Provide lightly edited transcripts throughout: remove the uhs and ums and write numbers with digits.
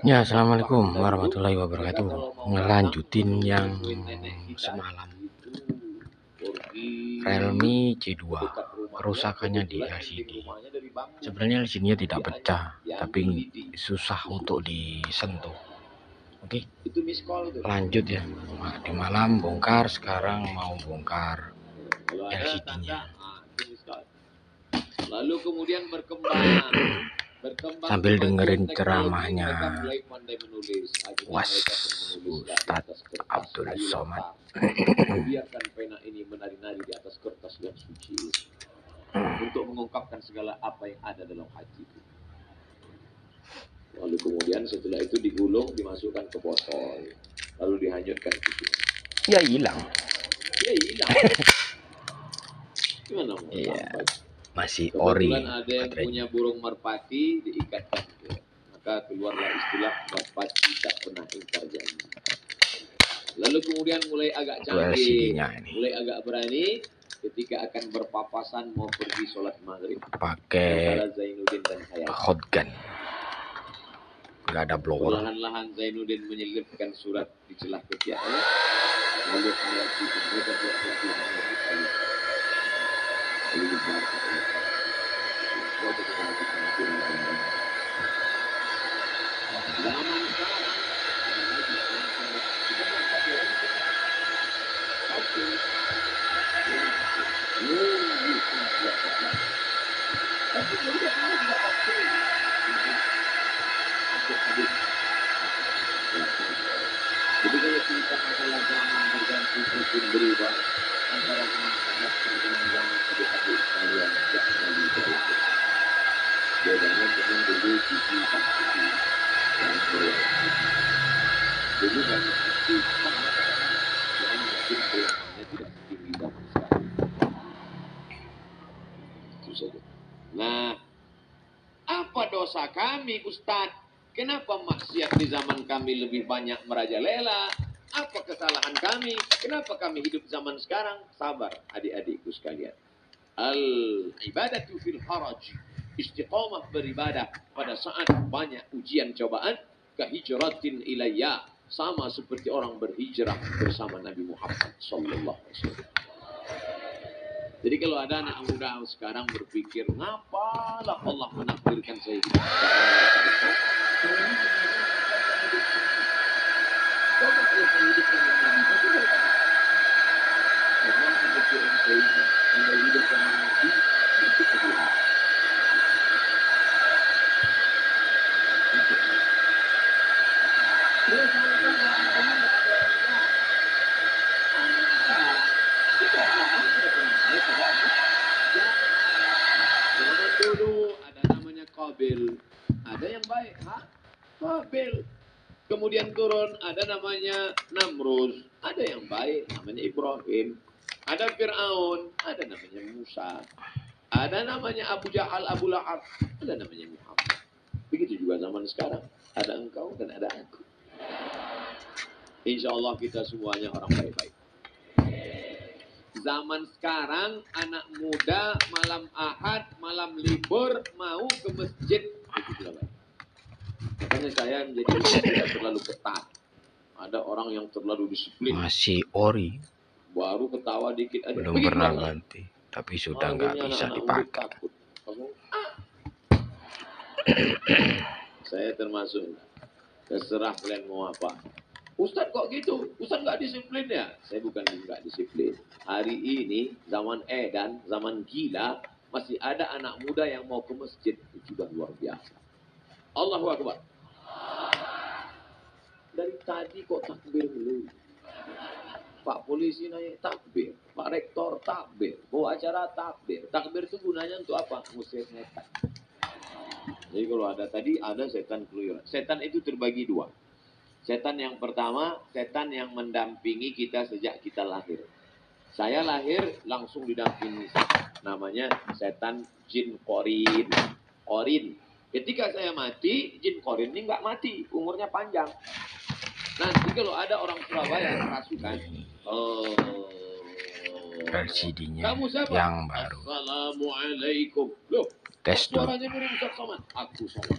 Ya, assalamualaikum warahmatullahi wabarakatuh. Ngelanjutin yang semalam, Realme C2 kerusakannya di LCD. Sebenarnya LCD-nya tidak pecah, tapi susah untuk disentuh. Oke, lanjut ya. Di malam bongkar, sekarang mau bongkar LCD-nya. Lalu kemudian berkembang Sambil dengerin ceramahnya Ustadz Abdul Somad. Biarkan pena ini menari-nari di atas kertas yang suci untuk mengungkapkan segala apa yang ada dalam hati. Lalu kemudian setelah itu digulung, dimasukkan ke botol, lalu dihanyutkan ke sini. Ya hilang. Gimana? Iya. Masih ori. Kebetulan ada yang punya burung merpati diikatkan, maka keluarlah istilah merpati tak pernah ingkar janji. Lalu kemudian mulai agak canggih, mulai agak berani ketika akan berpapasan mau pergi sholat maghrib. Pakai shotgun, nggak ada blower. Perlahan-lahan Zainuddin menyelipkan surat di celah ketiaknya, lalu melanjutkan mereka jadi kalau cerita masalah zaman berganti semakin berubah antara masyarakat dengan zaman adik-adik sekalian tidak terlalu berbeda. Bedanya dengan dulu sisi pasti dan berubah. Dulu banyak sisi yang mungkin belangannya tidak setinggi zaman sekarang. Itu saja. Nah, apa dosa kami, Ustadz? Kenapa maksiat di zaman kami lebih banyak merajalela? Apa kesalahan kami? Kenapa kami hidup zaman sekarang? Sabar adik-adikku sekalian. Al-ibadatu fil haraj. Istiqamah beribadah pada saat banyak ujian cobaan. Kahijratin ilayya. Sama seperti orang berhijrah bersama Nabi Muhammad sallallahu alaihi wasallam. Jadi kalau ada anak muda sekarang berpikir, ngapalah Allah menakdirkan saya hidup sekarang? Dulu ada namanya Qabil, ada yang baik, Qabil. Kemudian turun ada namanya Namrud, ada yang baik namanya Ibrahim, ada Fir'aun, ada namanya Musa, ada namanya Abu Jahal, Abu Lahab, ada namanya Muhammad. Begitu juga zaman sekarang, ada engkau dan ada aku. Insya Allah kita semuanya orang baik-baik. Zaman sekarang anak muda malam Ahad, malam libur mau ke masjid. Makanya saya menjadi tidak terlalu ketat. Ada orang yang terlalu disiplin. Masih ori. Baru ketawa dikit aja. Belum pernah ganti, tapi sudah nggak bisa dipakai. Saya termasuk. Terserah kalian mau apa. Ustadz kok gitu? Ustadz nggak disiplin ya? Saya bukan nggak disiplin. Hari ini zaman edan, zaman gila, masih ada anak muda yang mau ke masjid. Itu sudah luar biasa. Allahu Akbar. Dari tadi kok takbir dulu. Pak polisi naik takbir, Pak rektor takbir, bawa acara takbir. Takbir itu gunanya untuk apa? Ngusir setan. Jadi kalau ada tadi ada setan keluyuran. Setan itu terbagi dua. Setan yang pertama, setan yang mendampingi kita sejak kita lahir. Saya lahir langsung didampingi. Namanya setan jin korin. Korin. Ketika saya mati, jin korin ini nggak mati, umurnya panjang. Nanti kalau ada orang Surabaya yang kerasukan, LCD-nya yang baru. Assalamualaikum. Loh, tes dulu. suaranya mirip Ustaz Somad. Aku Somad.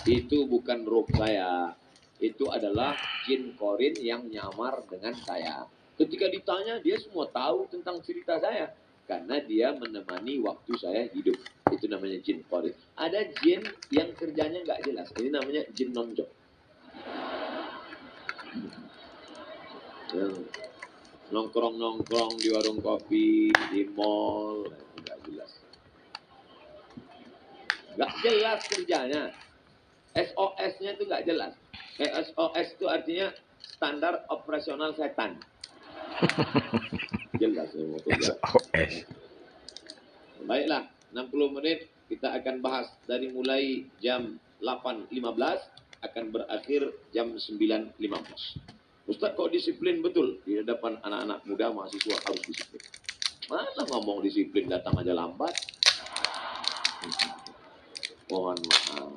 Itu bukan ruh saya. Itu adalah jin korin yang nyamar dengan saya. Ketika ditanya, dia semua tahu tentang cerita saya. Karena dia menemani waktu saya hidup. Itu namanya jin korin. Ada jin yang kerjanya nggak jelas. Ini namanya jin nonjok. Nongkrong-nongkrong di warung kopi, di mall, nggak jelas. Nggak jelas kerjanya. SOS-nya itu nggak jelas. SOS itu artinya standar operasional setan. Jelas ya, mau kerja. SOS. Baiklah, 60 menit kita akan bahas dari mulai jam 8.15 akan berakhir jam 9.15. Ustaz kok disiplin betul di hadapan anak-anak muda mahasiswa harus disiplin. Mana ngomong disiplin datang aja lambat. Mohon maaf.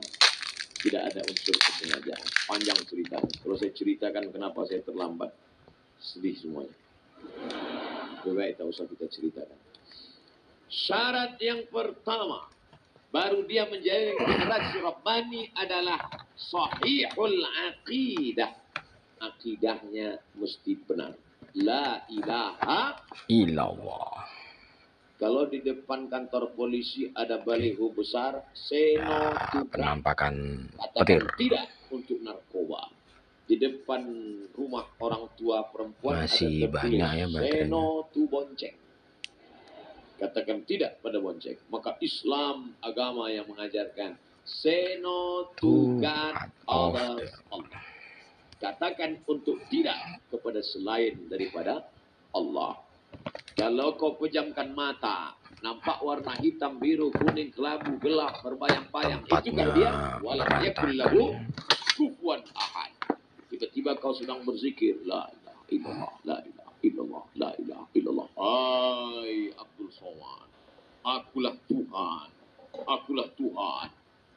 Tidak ada unsur kesengajaan. Panjang ceritanya. Kalau saya ceritakan kenapa saya terlambat, sedih semuanya. Lebih baik tak usah kita ceritakan. Syarat yang pertama, baru dia menjadi generasi Rabbani adalah sahihul aqidah. Akidahnya mesti benar. La ilaha Illallah. Kalau di depan kantor polisi ada baliho besar, seno Ya, to crime. penampakan Katakan petir. tidak untuk narkoba. Di depan rumah orang tua perempuan Masih ada tertulis banyak ya baterainya. seno to bonceng. Katakan tidak pada bonceng. Maka Islam agama yang mengajarkan seno to God others Allah. Katakan untuk tidak kepada selain daripada Allah. Kalau kau pejamkan mata, nampak warna hitam, biru, kuning, kelabu, gelap, berbayang-bayang, itu kan dia. Walam yakul lahu kufuwan ahad. Tiba-tiba kau sedang berzikir, la ilaha illallah, la ilaha illallah, la ilaha illallah. Hai Abdul Somad, akulah Tuhan, akulah Tuhan.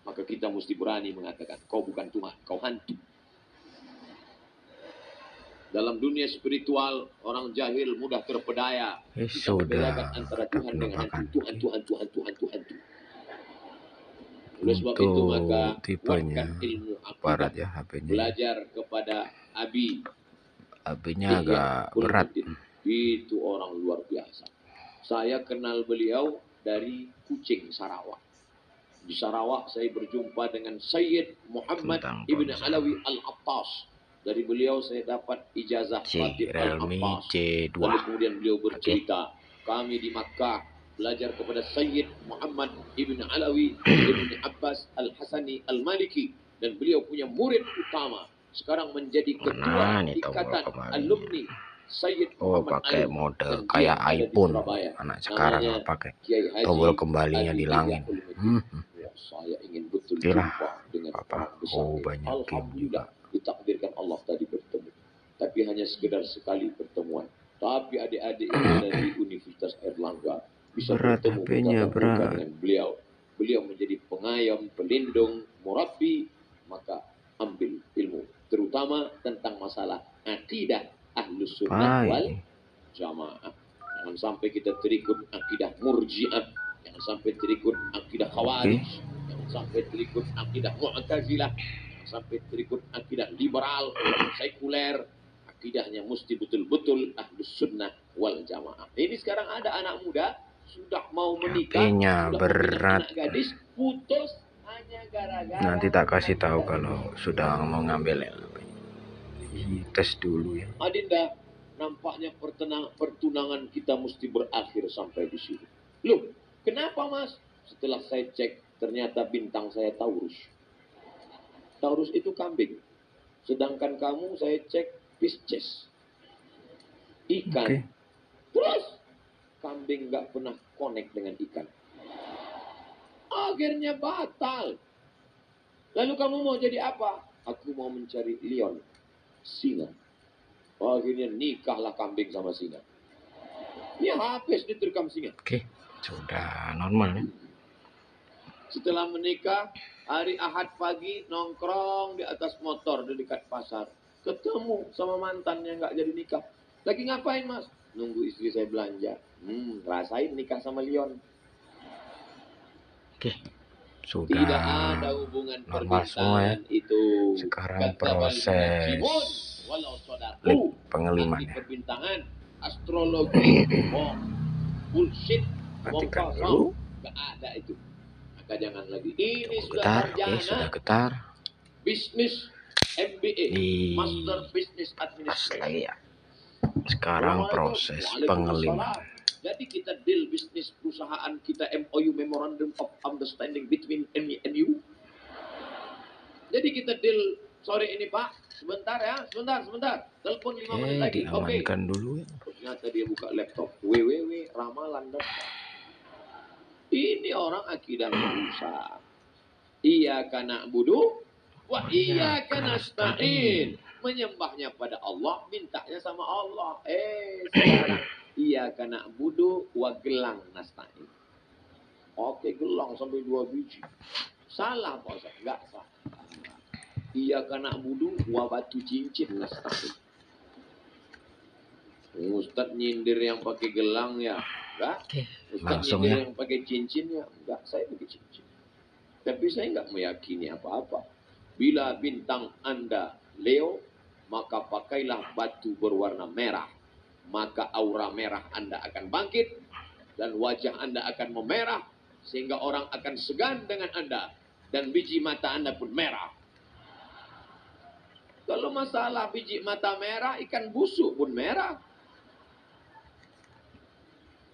Maka kita mesti berani mengatakan, kau bukan Tuhan, kau hantu. Dalam dunia spiritual, orang jahil mudah terpedaya. Bisa membedakan antara Tuhan dengan hantu. Tuhan. Oleh sebab itu maka kuatkan ilmu Barat akidah. ya HP-nya. Belajar kepada Abi. HP-nya agak berat. Itu orang luar biasa. Saya kenal beliau dari Kucing, Sarawak. Di Sarawak saya berjumpa dengan Sayyid Muhammad Ibn Alawi Al-Attas. Dari beliau saya dapat ijazah Khatib Al-Abbas. C2. Lalu kemudian beliau bercerita, kami di Makkah belajar kepada Sayyid Muhammad Ibn Alawi Ibn Abbas Al-Hasani Al-Maliki. Dan beliau punya murid utama. Sekarang menjadi ketua ikatan alumni Sayyid Muhammad pakai Ali. model kayak iPhone. Anak sekarang nggak pakai tombol kembalinya di langit. Saya ingin betul jumpa dengan Papa. orang besar. Banyak game juga. Ditakdirkan Allah tadi bertemu. Tapi hanya sekedar sekali pertemuan. Tapi adik-adik yang ada di Universitas Airlangga bisa Berat bertemu HP-nya, berat. dengan beliau. Beliau menjadi pengayom, pelindung, murabbi. Maka ambil ilmu. Terutama tentang masalah akidah Ahlus Sunnah wal Jamaah. Jangan sampai kita terikut akidah Murji'ah. Jangan sampai terikut akidah Khawarij. Jangan sampai terikut akidah Mu'tazilah. Sampai terikut akidah liberal, sekuler, akidahnya mesti betul-betul Ahlus Sunnah wal Jamaah. Ini sekarang ada anak muda sudah mau menikah, HP-nya berat. anak gadis putus hanya gara-gara. Nanti tak kasih tahu kalau sudah mau ngambil ya. Tes dulu ya. Adinda, nampaknya pertunangan kita mesti berakhir sampai di sini. Loh, kenapa Mas? Setelah saya cek, ternyata bintang saya Taurus. Taurus itu kambing. Sedangkan kamu saya cek Pisces. Ikan. Terus kambing nggak pernah connect dengan ikan. Akhirnya batal. Lalu kamu mau jadi apa? Aku mau mencari lion. Singa. Akhirnya nikahlah kambing sama singa. Ya habis diterkam singa. Sudah normal ya. Setelah menikah, hari Ahad pagi nongkrong di atas motor di dekat pasar. Ketemu sama mantan yang nggak jadi nikah. Lagi ngapain Mas? Nunggu istri saya belanja. Rasain nikah sama Leon. Tidak sudah ada hubungan normal semua ya. perbintangan itu. Sekarang Kata proses walau sodaku, lip ahli pengelimannya. perbintangan, astrologi, bullshit, Matikan kosong, dulu. nggak ada itu. Maka jangan lagi. Ini Tunggu sudah getar. sarjana, Oke, sudah getar. bisnis, MBA, Di Master Business pas Administration. lagi ya. Sekarang proses pengeliman. Jadi kita deal bisnis perusahaan kita MOU Memorandum of Understanding between me and you. Jadi kita deal sore ini Pak, sebentar ya, sebentar. Telepon 5 menit lagi. Diamankan dulu ya. Ternyata dia buka laptop www.ramalan.com. Ini orang akidah rusak. Iya kana budu, wa iya kana nasta'in. Menyembahnya pada Allah, mintanya sama Allah. Sekarang iya kana budu, wa gelang nasta'in. Oke, gelang sampai 2 biji. Salah Pak Ustaz, enggak salah. Iya kana budu, wa batu cincin nasta'in. Ustaz nyindir yang pakai gelang ya, enggak. Ustaz nyindir yang pakai cincin ya, enggak. Saya pakai cincin. Tapi saya enggak meyakini apa-apa. Bila bintang Anda Leo, maka pakailah batu berwarna merah. Maka aura merah Anda akan bangkit dan wajah Anda akan memerah sehingga orang akan segan dengan Anda dan biji mata Anda pun merah. Kalau masalah biji mata merah, ikan busuk pun merah.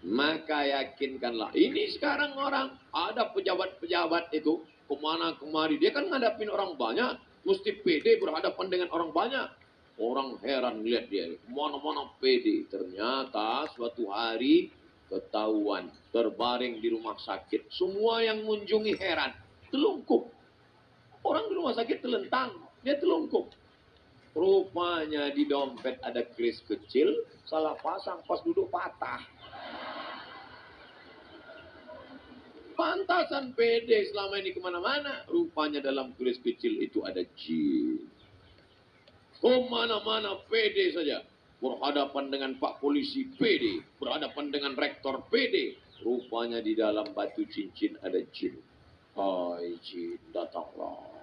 Maka yakinkanlah. Ini sekarang orang, ada pejabat-pejabat itu, kemana-kemari. Dia kan ngadapin orang banyak. Mesti pede berhadapan dengan orang banyak. Orang heran lihat dia. Mana-mana pede. Ternyata suatu hari ketahuan. Terbaring di rumah sakit. Semua yang mengunjungi heran. Telungkup. Orang di rumah sakit telentang. Dia telungkup. Rupanya di dompet ada kris kecil. Salah pasang. Pas duduk patah. Pantasan pede selama ini kemana-mana. Rupanya dalam kulis kecil itu ada jin. Kemana-mana pede saja. Berhadapan dengan Pak Polisi pede. Berhadapan dengan Rektor pede. Rupanya di dalam batu cincin ada jin. Hai jin, datanglah.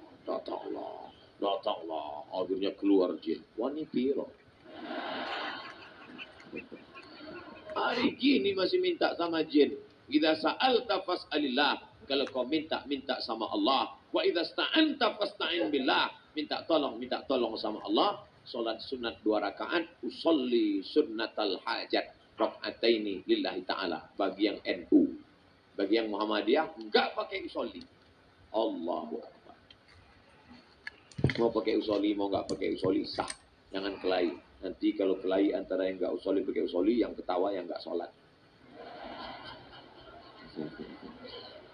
Akhirnya keluar jin. Wani piro. Hari gini masih minta sama jin. Idza sa'alta fas'alillah. Kalau kau minta sama Allah. Wa idza sta'anta fasta'in billah. Minta tolong sama Allah. Salat sunat 2 rakaat. Usolli sunnatal hajat. Raka'ataini lillahi ta'ala. Bagi yang NU. Bagi yang Muhammadiyah. Enggak pakai usolli. Allahu Akbar. Mau pakai usolli, mau enggak pakai usolli, sah. Jangan kelahi. Nanti kalau kelahi antara yang enggak usolli pakai usolli. Yang ketawa yang enggak sholat.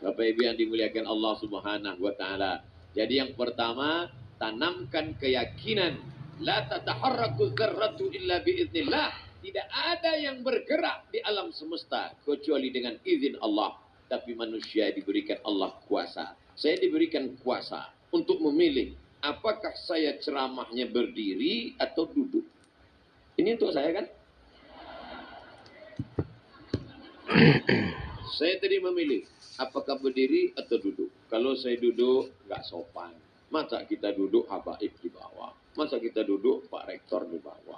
Bapak Ibu yang dimuliakan Allah Subhanahu wa taala. Jadi yang pertama, tanamkan keyakinan la tataharraku dzarratu illa biiznillah. Tidak ada yang bergerak di alam semesta kecuali dengan izin Allah. Tapi manusia diberikan Allah kuasa. Saya diberikan kuasa untuk memilih apakah saya ceramahnya berdiri atau duduk. Ini untuk saya kan? Saya tadi memilih apakah berdiri atau duduk. Kalau saya duduk nggak sopan. Masa kita duduk habaib di bawah. Masa kita duduk Pak Rektor di bawah.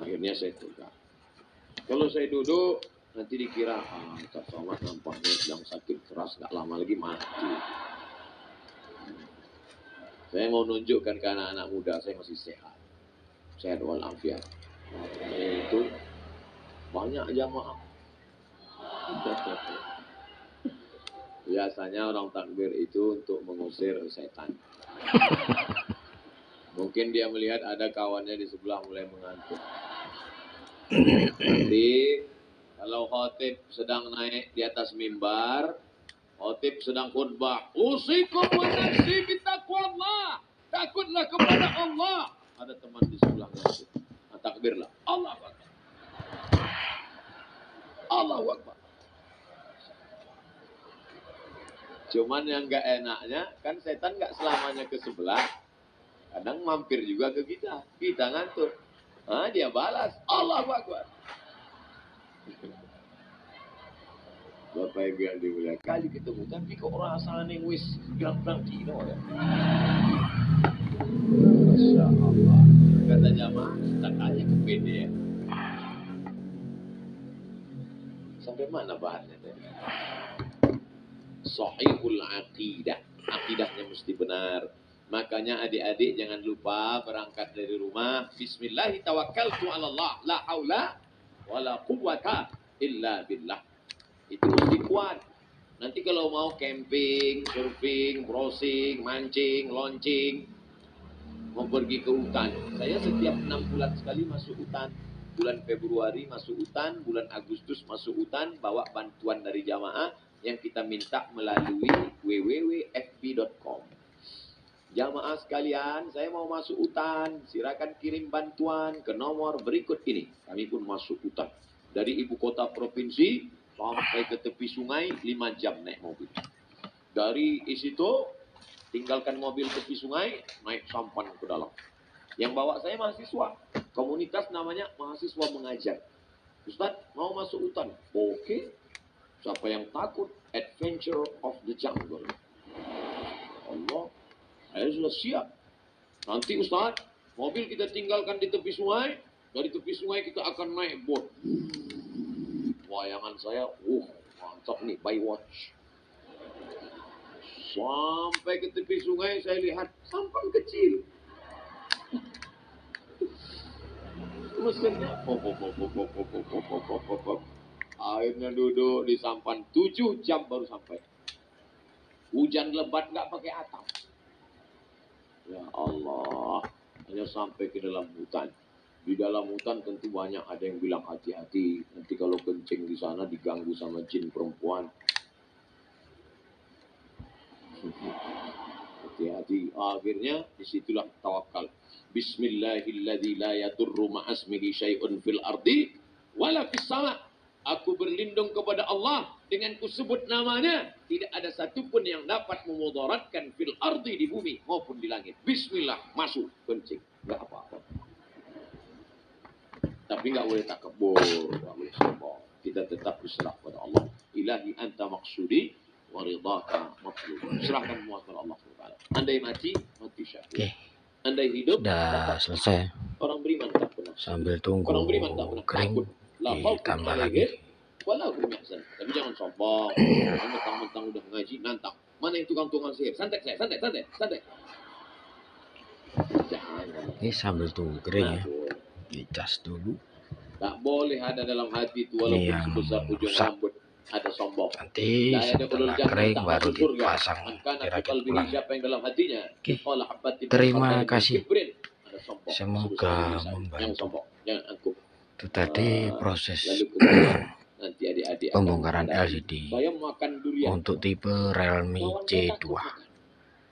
Akhirnya saya tegak. Kalau saya duduk nanti dikira Ustaz Somad nampaknya sedang sakit keras, nggak lama lagi mati. Saya mau nunjukkan ke anak-anak muda saya masih sehat. Sehat walafiat. Itu banyak jamaah. Biasanya orang takbir itu untuk mengusir setan. Mungkin dia melihat ada kawannya di sebelah mulai mengantuk. Nanti kalau khotib sedang naik di atas mimbar, khotib sedang khutbah, usikum wa nafsi bitaqwallah. Takutlah kepada Allah. Ada teman di sebelah ngantuk. Nah, takbirlah. Allahu Akbar. Allahu Akbar. Cuman yang gak enaknya, kan setan gak selamanya ke sebelah. Kadang mampir juga ke kita. Kita ngantuk. Nah, dia balas. Allahu Akbar. Bapak Ibu yang dimuliakan, kali ketemu tapi kok rasanya wis bilang-bilang dino ya. Masya Allah. Kata jamaah, tak aja ke PD ya. Sampai mana bahannya tadi? Sahihul aqidah. Akidahnya mesti benar. Makanya adik-adik jangan lupa berangkat dari rumah. Bismillahi tawakkaltu ala Allah. La haula wala quwwata illa billah. Itu mesti kuat. Nanti kalau mau camping, surfing, browsing, mancing, launching, mau pergi ke hutan. Saya setiap 6 bulan sekali masuk hutan. Bulan Februari masuk hutan, bulan Agustus masuk hutan, bawa bantuan dari jamaah yang kita minta melalui www.fb.com. Jamaah sekalian, saya mau masuk hutan, silakan kirim bantuan ke nomor berikut ini. Kami pun masuk hutan. Dari ibu kota provinsi sampai ke tepi sungai 5 jam naik mobil. Dari situ tinggalkan mobil tepi sungai, naik sampan ke dalam. Yang bawa saya mahasiswa. Komunitas namanya mahasiswa mengajar. Ustaz, mau masuk hutan? Oke. Siapa yang takut? Adventure of the Jungle. Allah, saya sudah siap. Nanti Ustaz, mobil kita tinggalkan di tepi sungai. Dari tepi sungai kita akan naik boat. Wayangan saya, mantap nih, by watch. Sampai ke tepi sungai saya lihat sampan kecil. Mesinnya akhirnya duduk di sampan 7 jam baru sampai. Hujan lebat nggak pakai atap. Ya Allah, hanya sampai ke dalam hutan. Di dalam hutan tentu banyak ada yang bilang hati-hati. Nanti kalau kencing di sana diganggu sama jin perempuan. Hati-hati. Akhirnya disitulah tawakal. Bismillahilladzi la yadurru ma'asmihi syai'un fil ardi wala fis sama. Aku berlindung kepada Allah dengan kusebut namanya. Tidak ada satupun yang dapat memudaratkan fil ardi di bumi maupun di langit. Bismillah, masuk kencing. Enggak apa-apa. Tapi enggak boleh takabur, enggak boleh sombong. Kita tetap berserah pada Allah. Ilahi anta maksudi wa ridhaka matlub. Serahkan semua kepada Allah Subhanahu. Andai mati, mati syahid. Oke, Andai hidup, sudah selesai. orang beriman tak pernah. Sambil tunggu Orang beriman tak pernah kering, takut. La khaufun ditambah alaihim lagi. wala hum yahzanun. Tapi jangan sombong. Mentang-mentang udah ngaji, nantang. Mana yang tukang-tukang sihir? Santai saya, santai. Jangan. Ini sambil tunggu kering ya. Dicas dulu. Tak boleh ada dalam hati itu walaupun Ini yang sebesar ujung rusak. rambut ada sombong. Nanti setelah kering baru dipasang kira-kira pulang. Siapa yang dalam hatinya? Oke. Terima kasih. Ada sombong. Semoga Yang membantu. sombong, jangan angkuh. Itu tadi proses Lalu kemudian nanti adik-adik akan pembongkaran menghadapi. LCD Saya makan durian. untuk tipe Realme Kawan saya C2. takut makan.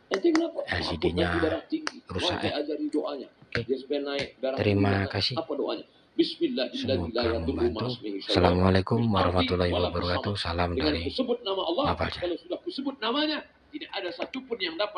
Ente kenapa? LCD-nya Aku darah tinggi. rusak, Mau saya ajari doanya. Oke. Dia supaya naik darah Terima tinggi. kasih. Apa doanya? Bismillahirrahmanirrahim. Semoga membantu. Assalamualaikum warahmatullahi wabarakatuh. Salam Dengan dari kusebut nama Allah, Apa aja. kalau sudah kusebut namanya, tidak ada satupun yang dapat